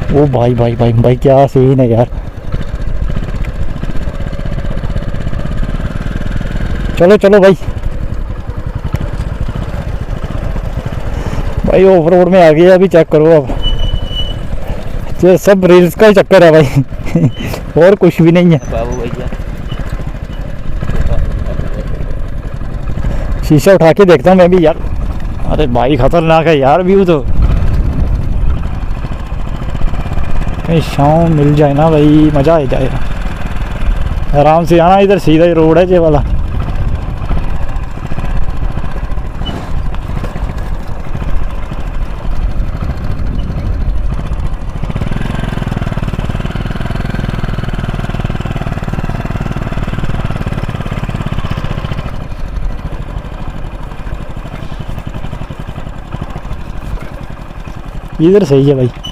ओ भाई भाई भाई भाई क्या सीन है यार। चलो चलो भाई, भाई ऑफ रोड में आ गया। अभी चेक करो अब, ये सब रील्स का ही चक्कर है भाई और कुछ भी नहीं है। बाबू भैया शीशा उठा के देखता हूँ मैं भी यार। अरे भाई खतरनाक है यार व्यू तो। कहीं शाम मिल जाए ना भाई, मज़ा आ जाएगा। आराम से आना, इधर सीधा ही रोड है ये वाला। इधर सही है भाई।